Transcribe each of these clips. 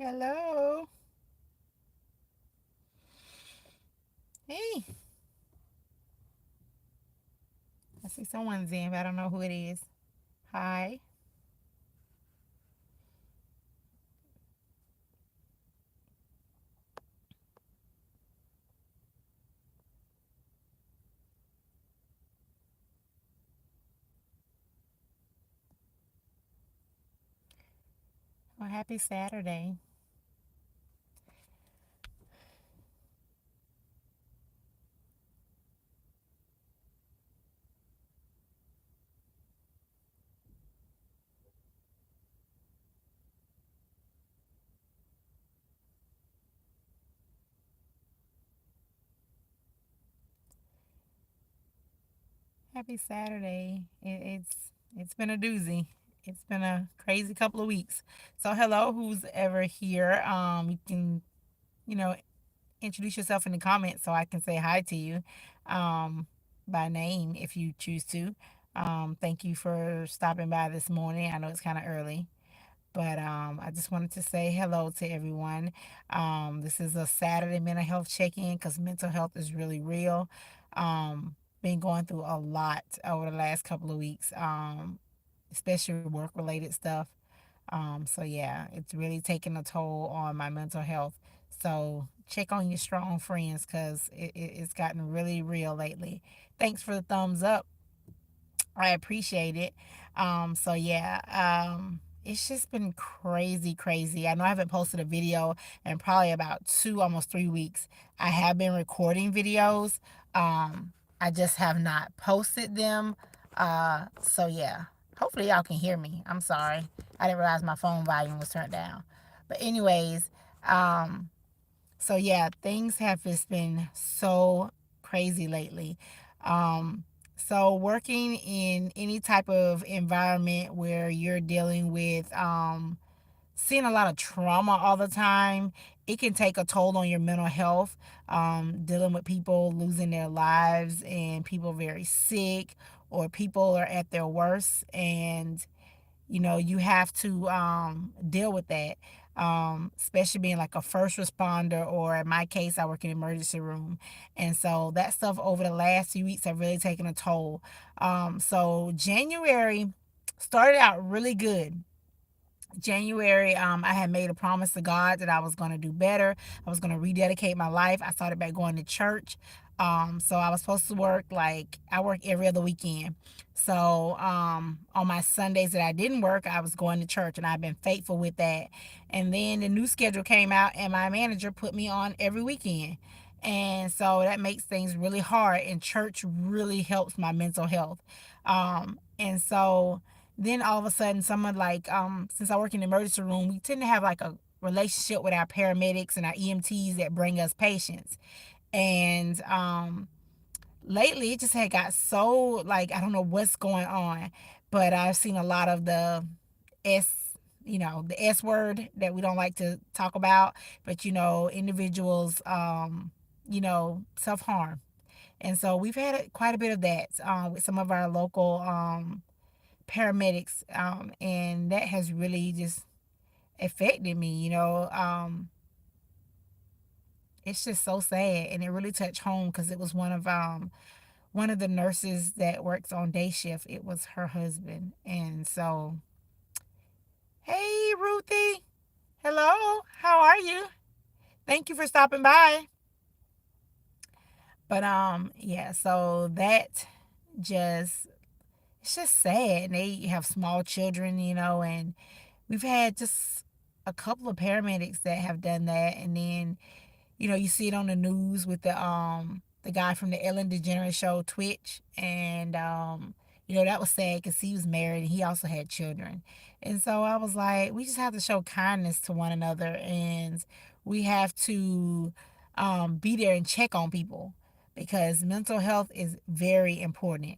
Hello. Hey, I see someone's in, but I don't know who it is. Hi. Well, happy Saturday. Happy Saturday. It's been a doozy. It's been a crazy couple of weeks. So hello, who's ever here? You can you know introduce yourself in the comments so I can say hi to you, um, by name if you choose to. Thank you for stopping by this morning. I know it's kind of early. But I just wanted to say hello to everyone. This is a Saturday mental health check-in because mental health is really real. Been going through a lot over the last couple of weeks, especially work-related stuff. So yeah, it's really taking a toll on my mental health. So check on your strong friends because it's gotten really real lately. Thanks for the thumbs up. I appreciate it. So yeah, it's just been crazy, crazy. I know I haven't posted a video in probably about 2, almost 3 weeks. I have been recording videos. I just have not posted them. So yeah. Hopefully y'all can hear me. I'm sorry. I didn't realize my phone volume was turned down. But anyways, um, so yeah, things have just been so crazy lately. So working in any type of environment where you're dealing with seeing a lot of trauma all the time, it can take a toll on your mental health. Dealing with people losing their lives and people very sick or people are at their worst, and you have to deal with that, especially being like a first responder, or in my case I work in the emergency room, and so that stuff over the last few weeks have really taken a toll. So January started out really good. January, I had made a promise to God that I was going to do better. I was going to rededicate my life. I started back going to church. So I was supposed to work, like, I work every other weekend. So on my Sundays that I didn't work, I was going to church, and I've been faithful with that. And then the new schedule came out, and my manager put me on every weekend. And so that makes things really hard, and church really helps my mental health. And so then all of a sudden, someone like, since I work in the emergency room, we tend to have like a relationship with our paramedics and our EMTs that bring us patients. And lately, it just had got so, like, I don't know what's going on, but I've seen a lot of S, the S word that we don't like to talk about, but individuals, self harm. And so we've had quite a bit of that, with some of our local paramedics, and that has really just affected me. It's just so sad, and it really touched home because it was one of the nurses that works on day shift. It was her husband, and so, hey Ruthie, hello, how are you? Thank you for stopping by. But yeah, so that just it's just sad. And they have small children, and we've had just a couple of paramedics that have done that. And then, you see it on the news with the guy from the Ellen DeGeneres show, Twitch. And that was sad because he was married and he also had children. And so I was like, we just have to show kindness to one another, and we have to be there and check on people because mental health is very important.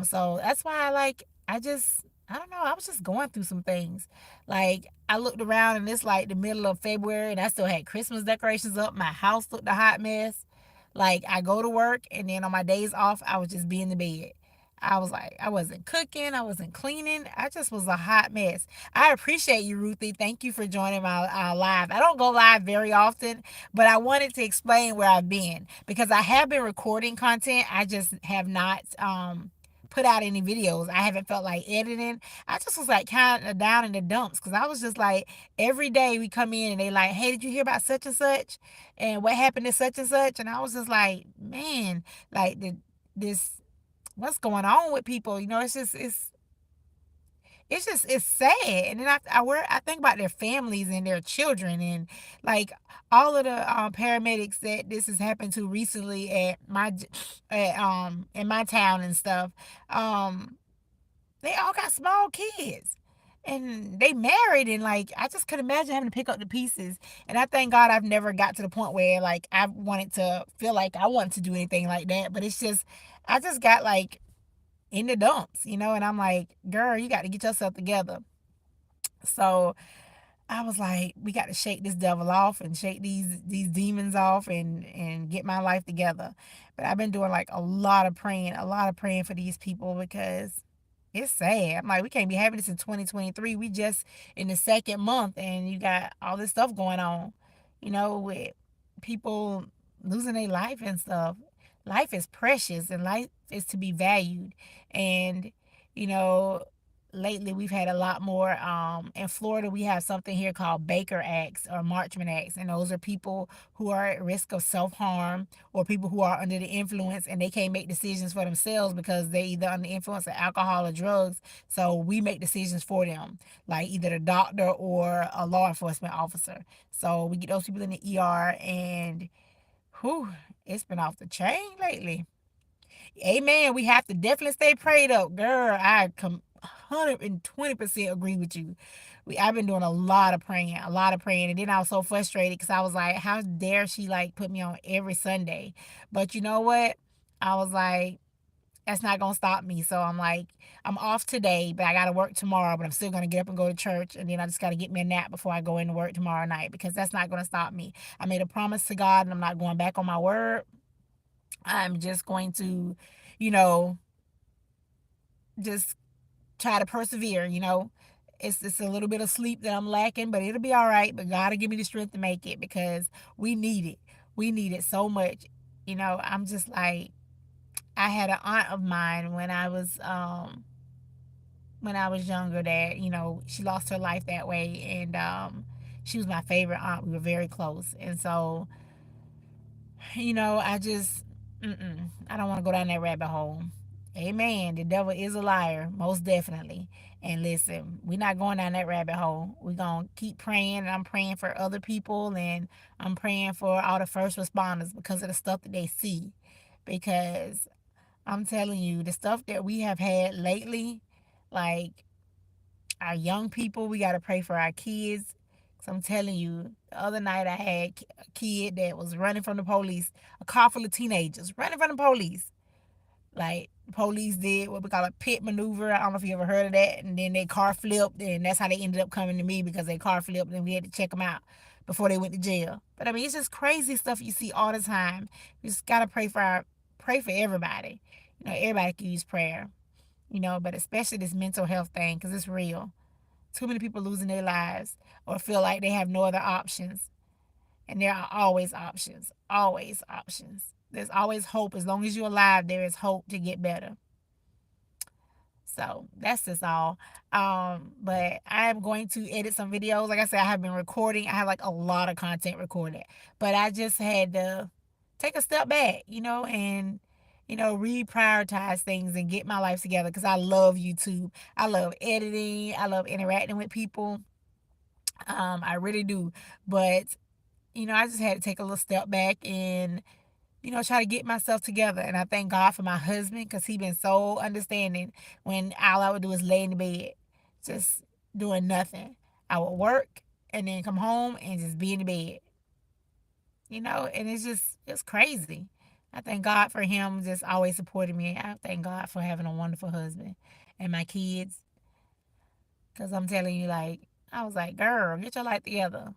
So that's why I don't know, I was just going through some things. Like, I looked around and it's like the middle of February and I still had Christmas decorations up. My house looked a hot mess. Like, I go to work and then on my days off, I would just be in the bed. I was like, I wasn't cooking, I wasn't cleaning. I just was a hot mess. I appreciate you, Ruthie. Thank you for joining my live. I don't go live very often, but I wanted to explain where I've been because I have been recording content. I just have not put out any videos. I haven't felt like editing. I just was like kind of down in the dumps because I was just like, every day we come in and they like, hey, did you hear about such and such? And what happened to such and such? And I was just like, man, like this what's going on with people. It's just it's sad. And then I think about their families and their children, and like all of the paramedics that this has happened to recently in my town and stuff. um they all got small kids and they married, and like I just could imagine having to pick up the pieces. And I thank God I've never got to the point where like I wanted to feel like I wanted to do anything like that. But it's just I just got like in the dumps. And I'm like, girl, you got to get yourself together. So I was like, we got to shake this devil off and shake these demons off and get my life together. But I've been doing like a lot of praying for these people because it's sad. I'm like, we can't be having this in 2023. We just in the second month and you got all this stuff going on, with people losing their life and stuff. Life is precious and life is to be valued. And, you know, lately we've had a lot more in Florida. We have something here called Baker Acts or Marchman Acts, and those are people who are at risk of self-harm or people who are under the influence and they can't make decisions for themselves because they either under the influence of alcohol or drugs. So we make decisions for them, like either the doctor or a law enforcement officer. So we get those people in the ER, and whew, it's been off the chain lately. Amen. We have to definitely stay prayed up. Girl, I 120% agree with you. I've been doing a lot of praying. And then I was so frustrated because I was like, how dare she like put me on every Sunday? But you know what? I was like, that's not going to stop me. So I'm like, I'm off today, but I got to work tomorrow, but I'm still going to get up and go to church. And then I just got to get me a nap before I go into work tomorrow night because that's not going to stop me. I made a promise to God and I'm not going back on my word. I'm just going to, you know, just try to persevere. It's a little bit of sleep that I'm lacking, but it'll be all right. But God will give me the strength to make it because we need it. We need it so much. I'm just like, I had an aunt of mine when I was younger that, she lost her life that way, and she was my favorite aunt. We were very close. And so, I just, I don't want to go down that rabbit hole. Amen. The devil is a liar, most definitely. And listen, we're not going down that rabbit hole. We're going to keep praying. And I'm praying for other people, and I'm praying for all the first responders because of the stuff that they see. Because I'm telling you, the stuff that we have had lately, like our young people, we got to pray for our kids. So I'm telling you, the other night I had a kid that was running from the police, a car full of teenagers running from the police. Like, police did what we call a pit maneuver. I don't know if you ever heard of that. And then their car flipped, and that's how they ended up coming to me because their car flipped, and we had to check them out before they went to jail. But I mean, it's just crazy stuff you see all the time. We just gotta pray for everybody. Everybody can use prayer. But especially this mental health thing because it's real. Too many people losing their lives or feel like they have no other options. And there are always options. Always options. There's always hope. As long as you're alive, there is hope to get better. So that's just all. But I am going to edit some videos. Like I said, I have been recording. I have like a lot of content recorded. But I just had to take a step back, and reprioritize things and get my life together because I love YouTube. I love editing. I love interacting with people. I really do. But I just had to take a little step back and try to get myself together. And I thank God for my husband because he been so understanding when all I would do is lay in the bed, just doing nothing. I would work and then come home and just be in the bed, and it's crazy. I thank God for him just always supporting me. I thank God for having a wonderful husband and my kids because I'm telling you, like, I was like, girl, get your life together.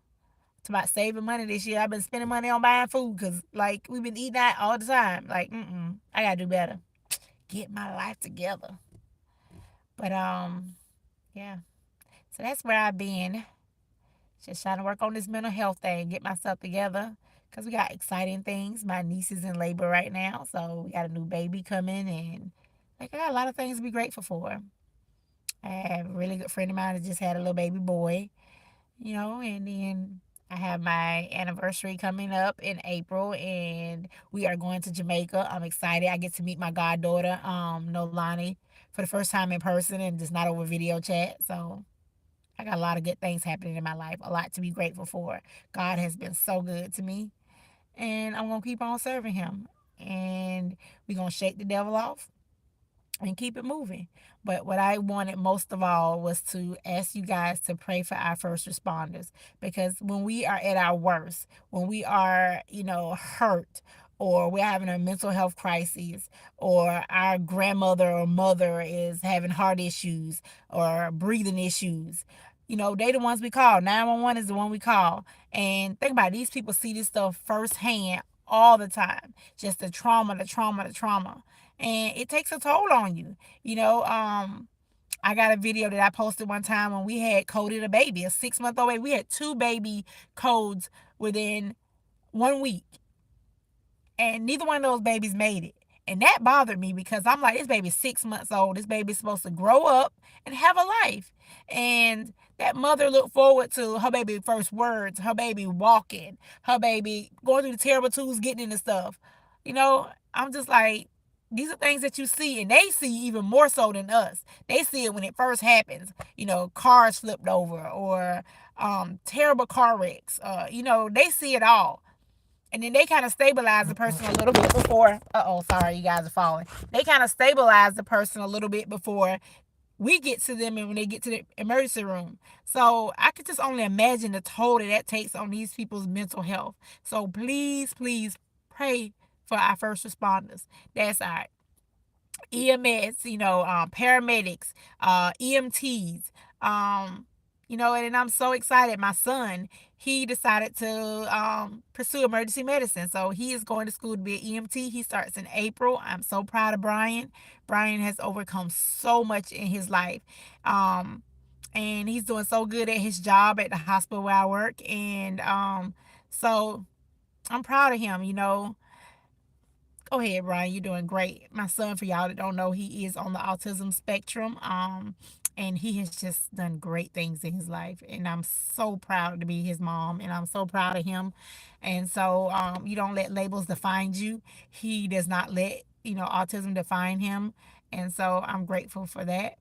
It's about saving money this year. I've been spending money on buying food because, like, we've been eating that all the time. Like, I got to do better. get my life together. But yeah. So that's where I've been. Just trying to work on this mental health thing, get myself together. Cause we got exciting things. My niece is in labor right now, so we got a new baby coming, and like I got a lot of things to be grateful for. I have a really good friend of mine that just had a little baby boy, and then I have my anniversary coming up in April, and we are going to Jamaica. I'm excited. I get to meet my goddaughter, Nolani, for the first time in person and just not over video chat. So I got a lot of good things happening in my life, a lot to be grateful for. God has been so good to me, and I'm gonna keep on serving Him, and we're gonna shake the devil off and keep it moving. But what I wanted most of all was to ask you guys to pray for our first responders, because when we are at our worst, when we are, hurt, or we're having a mental health crisis, or our grandmother or mother is having heart issues or breathing issues, they the ones we call. 911 is the one we call. And think about it, these people see this stuff firsthand all the time. Just the trauma, the trauma, the trauma, and it takes a toll on you. I got a video that I posted one time when we had coded a baby, a 6 month old baby. We had two baby codes within 1 week, and neither one of those babies made it. And that bothered me because I'm like, this baby's 6 months old. This baby's supposed to grow up and have a life. And that mother looked forward to her baby first words, her baby walking, her baby going through the terrible twos, getting into stuff. I'm just like, these are things that you see, and they see even more so than us. They see it when it first happens. Cars flipped over, or terrible car wrecks. They see it all, and then they kind of stabilize the person a little bit before. Sorry, you guys are falling. They kind of stabilize the person a little bit before we get to them and when they get to the emergency room. So I could just only imagine the toll that takes on these people's mental health. So please, please pray for our first responders. That's our EMS, paramedics, EMTs, and I'm so excited. My son, he decided to pursue emergency medicine. So he is going to school to be an EMT. He starts in April. I'm so proud of Brian. Brian has overcome so much in his life. And he's doing so good at his job at the hospital where I work. And so I'm proud of him. Go ahead, Brian. You're doing great. My son, for y'all that don't know, he is on the autism spectrum. And he has just done great things in his life. And I'm so proud to be his mom. And I'm so proud of him. And so you don't let labels define you. He does not let, autism define him. And so I'm grateful for that.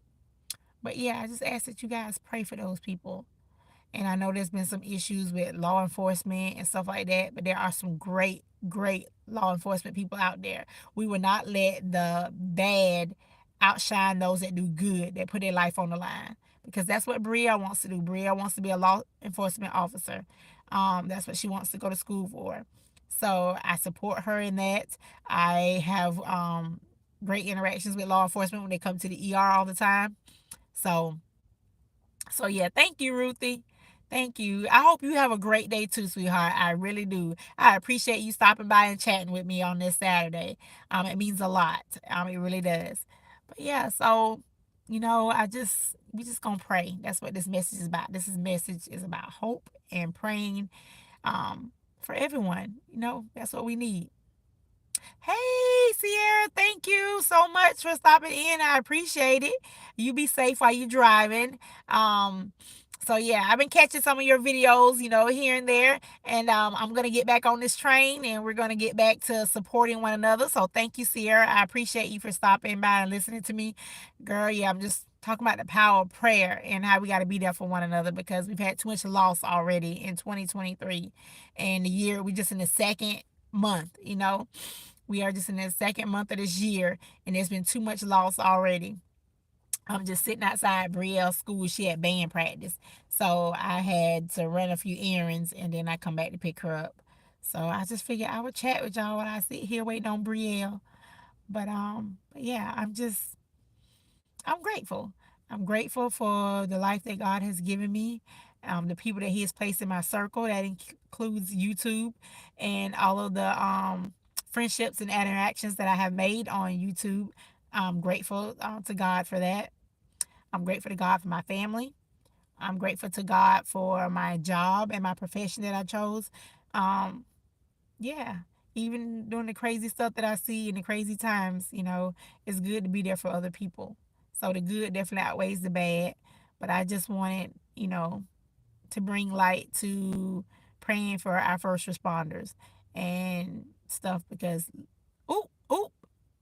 But yeah, I just ask that you guys pray for those people. And I know there's been some issues with law enforcement and stuff like that, but there are some great, great law enforcement people out there. We will not let the bad outshine those that do good, that put their life on the line. Because that's what Bria wants to do. Bria wants to be a law enforcement officer. That's what she wants to go to school for. So I support her in that. I have great interactions with law enforcement when they come to the ER all the time. So yeah, thank you, Ruthie. Thank you. I hope you have a great day too, sweetheart. I really do. I appreciate you stopping by and chatting with me on this Saturday. It means a lot. It really does. But yeah, so we just gonna pray. That's what this message is about. Message is about hope and praying for everyone. That's what we need. Hey, Sierra, thank you so much for stopping in. I appreciate it. You be safe while you're driving. Um, so yeah, I've been catching some of your videos, here and there, and I'm gonna get back on this train, and we're gonna get back to supporting one another. So thank you, Sierra. I appreciate you for stopping by and listening to me, girl. Yeah, I'm just talking about the power of prayer and how we got to be there for one another, because we've had too much loss already in 2023, and the year we just in the second month. We are just in the second month of this year, and there's been too much loss already. I'm just sitting outside Brielle's school. She had band practice. So I had to run a few errands, and then I come back to pick her up. So I just figured I would chat with y'all while I sit here waiting on Brielle. But yeah, I'm grateful. I'm grateful for the life that God has given me, the people that He has placed in my circle. That includes YouTube and all of the friendships and interactions that I have made on YouTube. I'm grateful to God for that. I'm grateful to God for my family. I'm grateful to God for my job and my profession that I chose. Um, yeah, even doing the crazy stuff that I see in the crazy times, it's good to be there for other people. So the good definitely outweighs the bad. But I just wanted, to bring light to praying for our first responders and stuff because, oop, oop,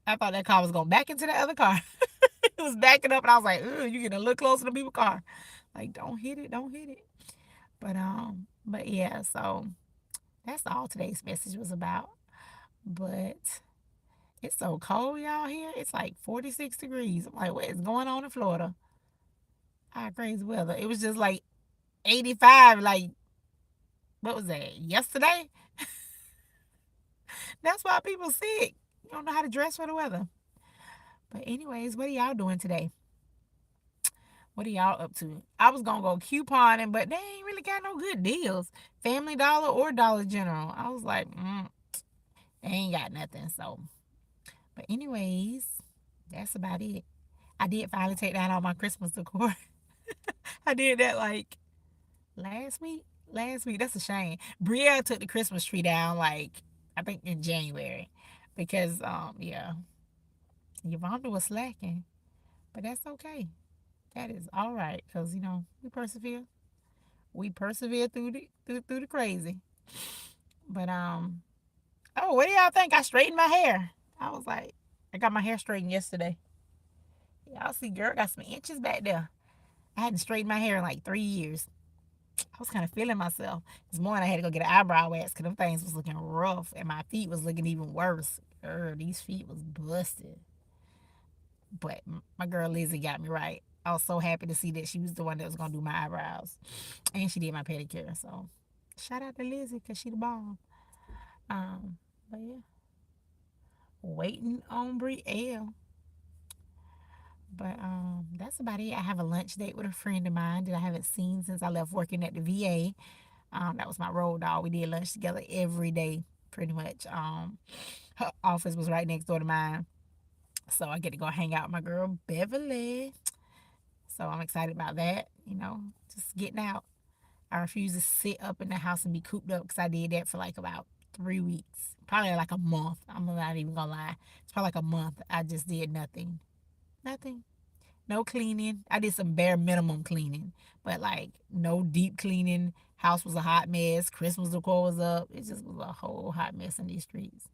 I thought that car was going back into the other car. It was backing up and I was like, ugh, you getting a little closer to people's car. Like, don't hit it, don't hit it. But yeah, so that's all today's message was about. But it's so cold y'all here. It's like 46 degrees. I'm like, what is going on in Florida? Ah, crazy weather. It was just like 85, like, what was that, yesterday? That's why people sick. You don't know how to dress for the weather. But anyways, what are y'all doing today? What are y'all up to? I was gonna go couponing, but they ain't really got no good deals. Family Dollar or Dollar General. I was like, they ain't got nothing. So, but anyways, that's about it. I did finally take down all my Christmas decor. I did that like last week. Last week. That's a shame. Bria took the Christmas tree down like I think in January. Because yeah, Yvonne was slacking. But that's okay. That is all right. Cause we persevere. We persevere through the crazy. But oh, what do y'all think? I straightened my hair. I was like, I got my hair straightened yesterday. Y'all see, girl got some inches back there. I hadn't straightened my hair in like 3 years. I was kind of feeling myself. This morning I had to go get an eyebrow wax because them things was looking rough and my feet was looking even worse. These feet was busted. But my girl Lizzie got me right. I was so happy to see that she was the one that was gonna do my eyebrows, and she did my pedicure. So shout out to Lizzie because she the bomb. But yeah, waiting on Brielle. But that's about it. I have a lunch date with a friend of mine that I haven't seen since I left working at the VA. That was my road dog. We did lunch together every day, pretty much. Her office was right next door to mine, so I get to go hang out with my girl Beverly. So I'm excited about that. Just getting out. I refuse to sit up in the house and be cooped up because I did that for like about 3 weeks, probably like a month. I'm not even gonna lie. It's probably like a month. I just did nothing, nothing. No cleaning. I did some bare minimum cleaning, but like no deep cleaning. House was a hot mess. Christmas decor was up. It just was a whole hot mess in these streets.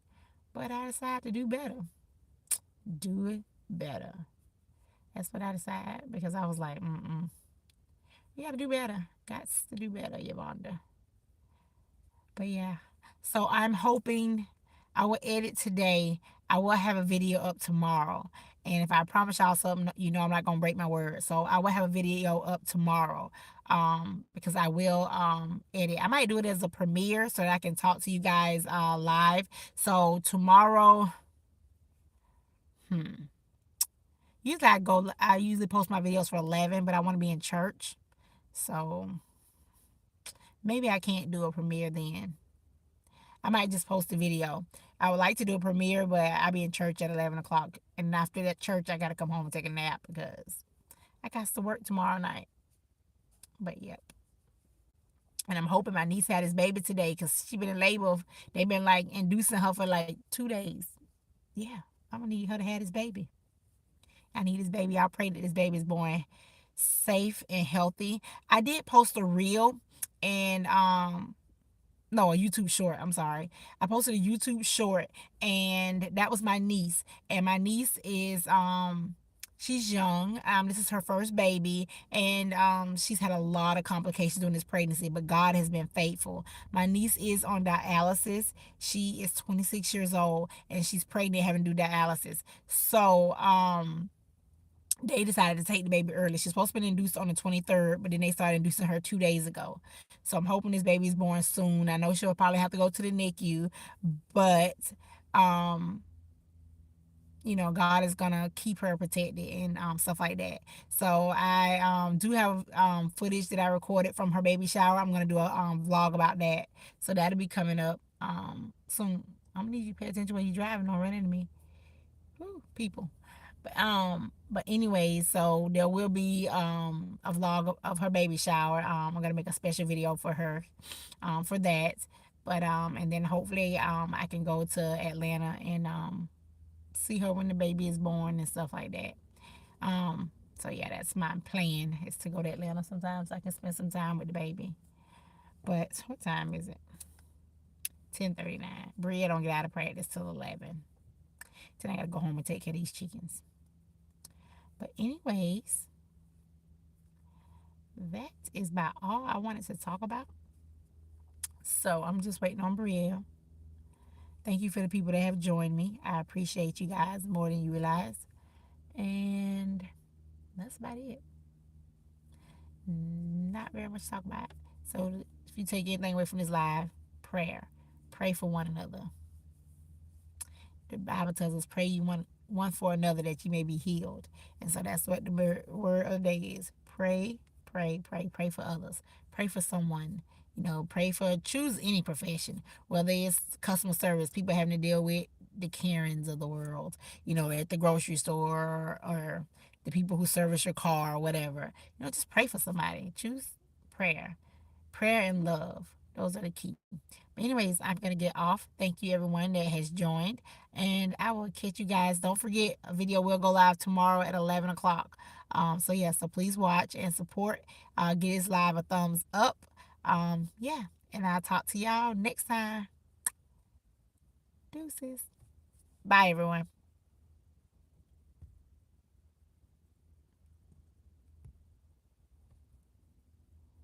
But I decided to do better. Do it better. That's what I decided because I was like, you gotta do better. Got to do better, Yolanda. But yeah. So I'm hoping I will edit today. I will have a video up tomorrow. And if I promise y'all something, I'm not gonna break my word. So I will have a video up tomorrow. Because I will edit. I might do it as a premiere so that I can talk to you guys live. So tomorrow, hmm. I usually post my videos for 11, but I want to be in church. So maybe I can't do a premiere then. I might just post a video. I would like to do a premiere, but I'll be in church at 11 o'clock. And after that church, I got to come home and take a nap because I got to work tomorrow night. But yep. And I'm hoping my niece had his baby today because she been in labor. They've been like inducing her for like 2 days. Yeah, I'm going to need her to have this baby. I need this baby. I pray that this baby is born safe and healthy. I did post a reel and no, a YouTube short. I'm sorry. I posted a YouTube short and that was my niece. And my niece is she's young. This is her first baby and she's had a lot of complications during this pregnancy, but God has been faithful. My niece is on dialysis. She is 26 years old and she's pregnant having to do dialysis. So, they decided to take the baby early. She's supposed to be induced on the 23rd, but then they started inducing her 2 days ago. So I'm hoping this baby is born soon. I know she'll probably have to go to the NICU, but um, God is gonna keep her protected and stuff like that. So I do have footage that I recorded from her baby shower. I'm gonna do a vlog about that. So that'll be coming up soon. I'm gonna need you to pay attention when you're driving. Don't run into me. Woo, people. But anyways, so there will be a vlog of her baby shower. I'm gonna make a special video for her, for that. But and then hopefully I can go to Atlanta and see her when the baby is born and stuff like that. So yeah, that's my plan, is to go to Atlanta sometimes so I can spend some time with the baby. But what time is it? 10:39. Bria don't get out of practice till 11. Then I gotta go home and take care of these chickens. But anyways, that is about all I wanted to talk about. So I'm just waiting on Brielle. Thank you for the people that have joined me. I appreciate you guys more than you realize. And that's about it. Not very much to talk about. So if you take anything away from this live, prayer. Pray for one another. The Bible tells us, pray you one for another that you may be healed. And so that's what the word of the day is. Pray, pray, pray, pray for others. Pray for someone. Pray for, choose any profession, whether it's customer service, people having to deal with the Karens of the world, at the grocery store, or the people who service your car or whatever. Just pray for somebody. Choose prayer. Prayer and love. Those are the key. But anyways, I'm going to get off. Thank you everyone that has joined. And I will catch you guys. Don't forget, a video will go live tomorrow at 11 o'clock. So yeah, so please watch and support. Give this live a thumbs up. Yeah. And I'll talk to y'all next time. Deuces. Bye everyone.